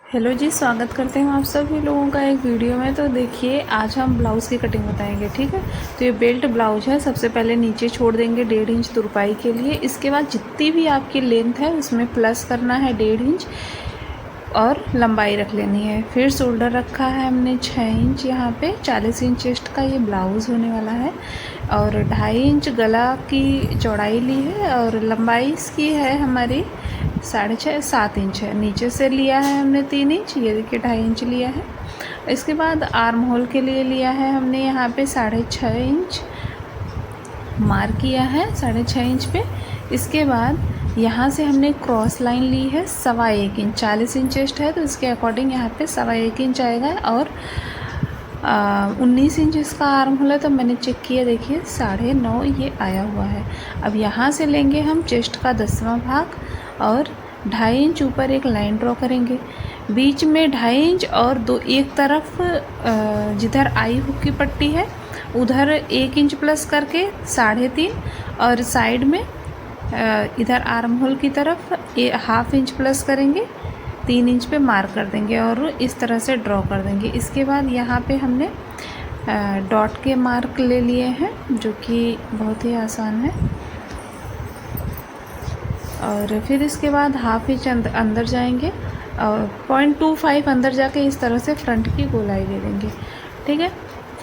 Hello जी, स्वागत करते हैं आप सभी लोगों का एक वीडियो में। तो देखिए, आज हम ब्लाउज़ की कटिंग बताएंगे, ठीक है। तो ये बेल्ट ब्लाउज है। सबसे पहले नीचे छोड़ देंगे 1.5 इंच तुरपाई के लिए। इसके बाद जितनी भी आपकी लेंथ है उसमें प्लस करना है 1.5 इंच और लंबाई रख लेनी है। फिर शोल्डर रखा है हमने 6 इंच। यहाँ पे 40 इंच चेस्ट का ये ब्लाउज़ होने वाला है और 2.5 इंच गला की चौड़ाई ली है और लंबाई इसकी है हमारी 6.5-7 इंच है। नीचे से लिया है हमने 3 इंच, ये देखिए 2.5 इंच लिया है। इसके बाद आर्म होल के लिए लिया है हमने यहाँ पे 6.5 इंच मार्क किया है, 6.5 इंच पे। इसके बाद यहाँ से हमने क्रॉस लाइन ली है 1.25 इंच। 40 इंच चेस्ट है तो इसके अकॉर्डिंग यहाँ पे 1.25 इंच आएगा और 19 इंच इसका आर्म होल है। तो मैंने चेक किया, देखिए 9.5 ये आया हुआ है। अब यहाँ से लेंगे हम चेस्ट का 10वां भाग और 2.5 इंच ऊपर एक लाइन ड्रॉ करेंगे। बीच में 2.5 इंच और एक तरफ जिधर आई हुक की पट्टी है उधर 1 इंच प्लस करके 3.5 और साइड में इधर आर्म होल की तरफ 1/2 इंच प्लस करेंगे, 3 इंच पे मार्क कर देंगे और इस तरह से ड्रॉ कर देंगे। इसके बाद यहाँ पे हमने डॉट के मार्क ले लिए हैं जो कि बहुत ही आसान है। और फिर इसके बाद 1/2 इंच अंदर जाएंगे और 0.25 अंदर जाके इस तरह से फ्रंट की गोलाई दे देंगे, ठीक है।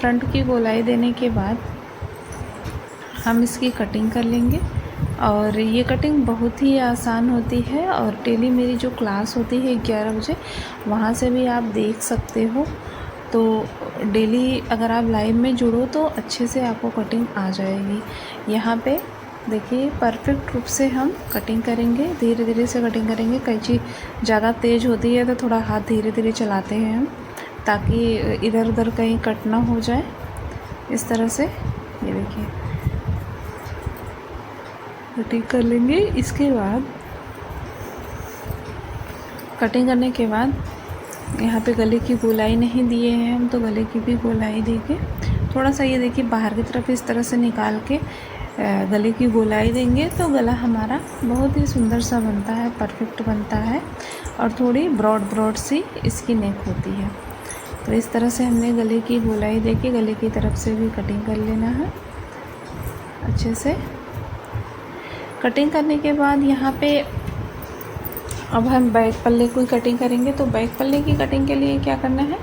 फ्रंट की गोलाई देने के बाद हम इसकी कटिंग कर लेंगे और ये कटिंग बहुत ही आसान होती है और डेली मेरी जो क्लास होती है 11 बजे, वहाँ से भी आप देख सकते हो। तो डेली अगर आप लाइव में जुड़ो तो अच्छे से आपको कटिंग आ जाएगी। यहाँ पे देखिए परफेक्ट रूप से हम कटिंग करेंगे, धीरे धीरे से कटिंग करेंगे। कैंची ज़्यादा तेज़ होती है तो थोड़ा हाथ धीरे धीरे चलाते हैं हम, ताकि इधर उधर कहीं कट ना हो जाए। इस तरह से ये देखिए कटिंग कर लेंगे। इसके बाद कटिंग करने के बाद यहाँ पे गले की गोलाई नहीं दिए हैं हम, तो गले की भी गोलाई देंगे। थोड़ा सा ये देखिए बाहर की तरफ इस तरह से निकाल के गले की गोलाई देंगे तो गला हमारा बहुत ही सुंदर सा बनता है, परफेक्ट बनता है और थोड़ी ब्रॉड सी इसकी नेक होती है। तो इस तरह से हमने गले की गोलाई देके गले की तरफ से भी कटिंग कर लेना है अच्छे से। कटिंग करने के बाद यहाँ पे अब हम बैक पल्ले की कटिंग करेंगे। तो बैक पल्ले की कटिंग के लिए क्या करना है,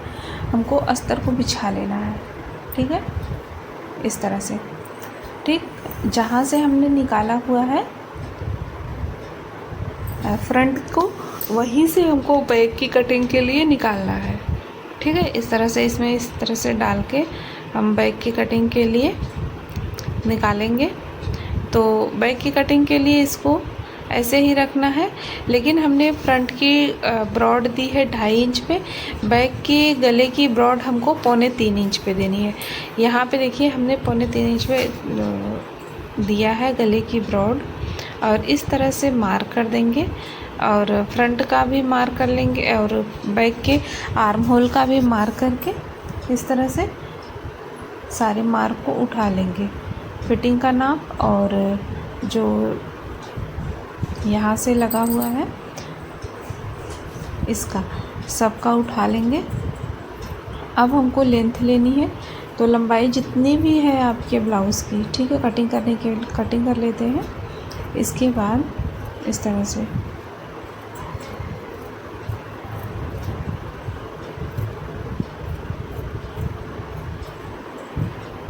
हमको अस्तर को बिछा लेना है, ठीक है, इस तरह से। ठीक जहाँ से हमने निकाला हुआ है फ्रंट को, वहीं से हमको बैक की कटिंग के लिए निकालना है, ठीक है। इस तरह से इसमें इस तरह से डाल के हम बैक की कटिंग के लिए निकालेंगे। तो बैक की कटिंग के लिए इसको ऐसे ही रखना है, लेकिन हमने फ्रंट की ब्रॉड दी है 2.5 इंच पे, बैक की गले की ब्रॉड हमको 3.25 इंच पे देनी है। यहाँ पे देखिए हमने 3.25 इंच पे दिया है गले की ब्रॉड और इस तरह से मार्क कर देंगे और फ्रंट का भी मार्क कर लेंगे और बैक के आर्म होल का भी मार्क करके इस तरह से सारे मार्क को उठा लेंगे। फिटिंग का नाप और जो यहाँ से लगा हुआ है इसका सबका उठा लेंगे। अब हमको लेंथ लेनी है, तो लंबाई जितनी भी है आपके ब्लाउज़ की, ठीक है, कटिंग कर लेते हैं। इसके बाद इस तरह से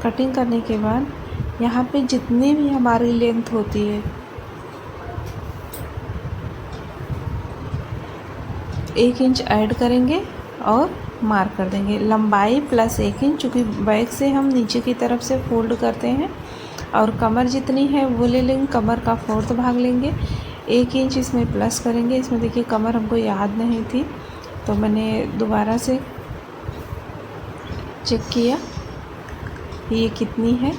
कटिंग करने के बाद यहाँ पे जितनी भी हमारी लेंथ होती है 1 इंच ऐड करेंगे और मार्क कर देंगे। लंबाई प्लस 1 इंच, चूँकि बैक से हम नीचे की तरफ से फोल्ड करते हैं और कमर जितनी है वो ले लेंगे, कमर का 4th भाग लेंगे। 1 इंच इसमें प्लस करेंगे। इसमें देखिए कमर हमको याद नहीं थी तो मैंने दोबारा से चेक किया ये कितनी है,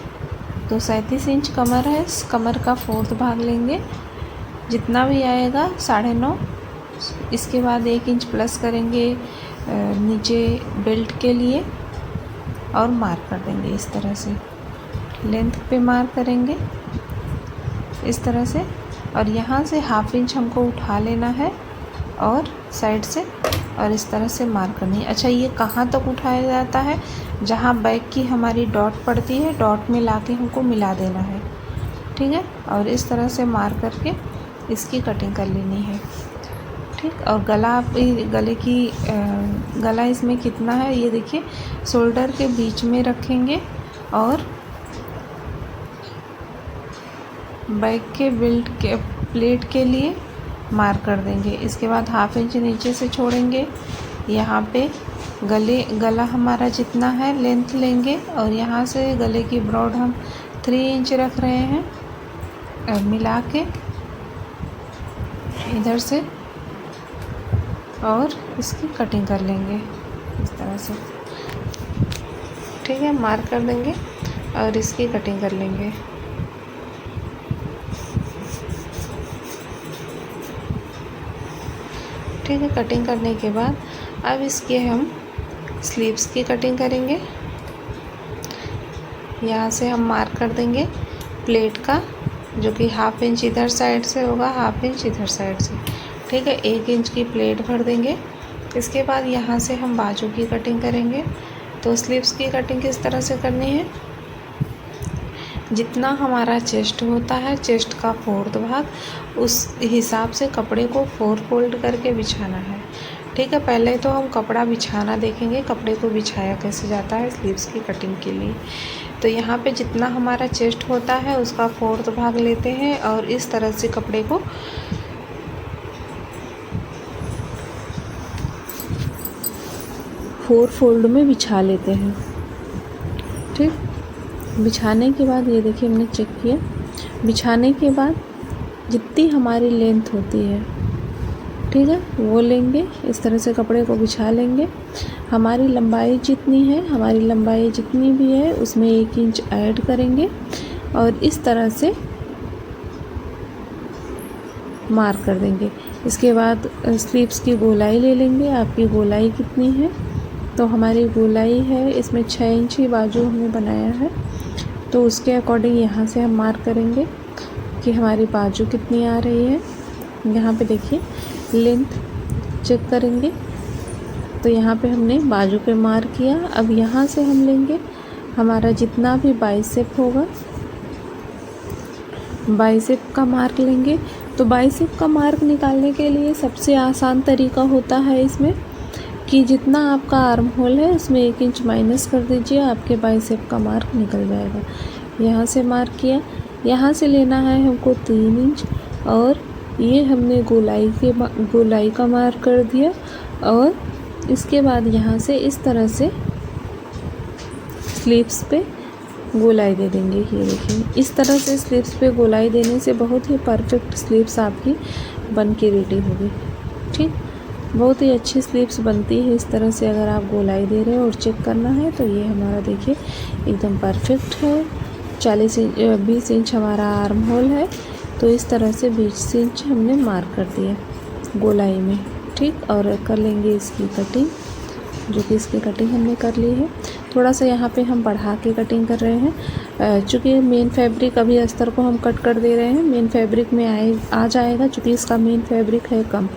तो 37 इंच कमर है। इस कमर का 4th भाग लेंगे, जितना भी आएगा 9.5। इसके बाद 1 इंच प्लस करेंगे नीचे बेल्ट के लिए और मार्क कर देंगे इस तरह से। लेंथ पे मार्क करेंगे इस तरह से और यहाँ से 1/2 इंच हमको उठा लेना है और साइड से और इस तरह से मार्क करनी है। अच्छा, ये कहाँ तक उठाया जाता है? जहाँ बैक की हमारी डॉट पड़ती है, डॉट में लाके हमको मिला देना है, ठीक है। और इस तरह से मार्क करके इसकी कटिंग कर लेनी है, ठीक। और गला इसमें कितना है ये देखिए, शोल्डर के बीच में रखेंगे और बैक के बेल्ट के प्लेट के लिए मार्क कर देंगे। इसके बाद 1/2 इंच नीचे से छोड़ेंगे। यहाँ पे गला हमारा जितना है लेंथ लेंगे और यहाँ से गले की ब्रॉड हम 3 इंच रख रहे हैं, और मिला के इधर से और इसकी कटिंग कर लेंगे इस तरह से, ठीक है। मार्क कर देंगे और इसकी कटिंग कर लेंगे। ठीक है, कटिंग करने के बाद अब इसके हम स्लीव्स की कटिंग करेंगे। यहाँ से हम मार्क कर देंगे प्लेट का, जो कि 1/2 इंच इधर साइड से होगा, 1/2 इंच इधर साइड से, ठीक है। 1 इंच की प्लेट भर देंगे। इसके बाद यहाँ से हम बाजू की कटिंग करेंगे। तो स्लीव्स की कटिंग किस तरह से करनी है? जितना हमारा चेस्ट होता है, चेस्ट का 4th भाग, उस हिसाब से कपड़े को 4 फोल्ड करके बिछाना है, ठीक है। पहले तो हम कपड़ा बिछाना देखेंगे, कपड़े को बिछाया कैसे जाता है स्लीव्स की कटिंग के लिए। तो यहाँ पे जितना हमारा चेस्ट होता है उसका 4th भाग लेते हैं और इस तरह से कपड़े को फोर फोल्ड में बिछा लेते हैं, ठीक। बिछाने के बाद ये देखिए हमने चेक किया, बिछाने के बाद जितनी हमारी लेंथ होती है, ठीक है, वो लेंगे। इस तरह से कपड़े को बिछा लेंगे। हमारी लंबाई जितनी है, हमारी लंबाई जितनी भी है उसमें 1 इंच ऐड करेंगे और इस तरह से मार्क कर देंगे। इसके बाद स्लीव्स की गोलाई ले लेंगे। आपकी गोलाई कितनी है? तो हमारी गोलाई है इसमें 6 इंच ही बाजू हमने बनाया है, तो उसके अकॉर्डिंग यहाँ से हम मार्क करेंगे कि हमारी बाजू कितनी आ रही है। यहाँ पे देखिए लेंथ चेक करेंगे, तो यहाँ पे हमने बाजू पे मार्क किया। अब यहाँ से हम लेंगे हमारा जितना भी बाइसेप होगा, बाइसेप का मार्क लेंगे। तो बाइसेप का मार्क निकालने के लिए सबसे आसान तरीका होता है इसमें कि जितना आपका आर्म होल है उसमें 1 इंच माइनस कर दीजिए, आपके बाइसेप का मार्क निकल जाएगा। यहाँ से मार्क किया, यहाँ से लेना है हमको 3 इंच और ये हमने गोलाई का मार्क कर दिया। और इसके बाद यहाँ से इस तरह से स्लीव्स पे गोलाई दे देंगे। ये देखिए इस तरह से स्लीव्स पे गोलाई देने से बहुत ही परफेक्ट स्लीव्स आपकी बन के रेडी होगी, ठीक। बहुत ही अच्छी स्लीव्स बनती है इस तरह से अगर आप गोलाई दे रहे हो। और चेक करना है तो ये हमारा देखिए एकदम परफेक्ट है। 20 इंच हमारा आर्म होल है, तो इस तरह से 20 इंच हमने मार्क कर दिया गोलाई में, ठीक। और कर लेंगे इसकी कटिंग, जो कि इसकी कटिंग हमने कर ली है। थोड़ा सा यहाँ पे हम बढ़ा के कटिंग कर रहे हैं, चूँकि मेन फैब्रिक अभी अस्तर को हम कट कर दे रहे हैं, मेन फैब्रिक में आ जाएगा, चूँकि इसका मेन फैब्रिक है कम,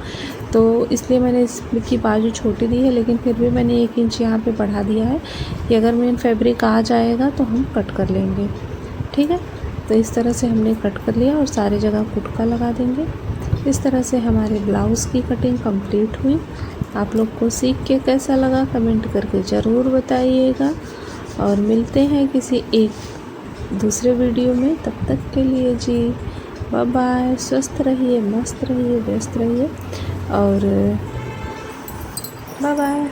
तो इसलिए मैंने इसकी बाजू छोटी दी है। लेकिन फिर भी मैंने 1 इंच यहाँ पे बढ़ा दिया है कि अगर मेन फैब्रिक आ जाएगा तो हम कट कर लेंगे, ठीक है। तो इस तरह से हमने कट कर लिया और सारी जगह कुटका लगा देंगे। इस तरह से हमारे ब्लाउज़ की कटिंग कंप्लीट हुई। आप लोग को सीख के कैसा लगा कमेंट करके ज़रूर बताइएगा और मिलते हैं किसी एक दूसरे वीडियो में। तब तक के लिए जी बाय बाय। स्वस्थ रहिए, मस्त रहिए, व्यस्त रहिए और बाय बाय।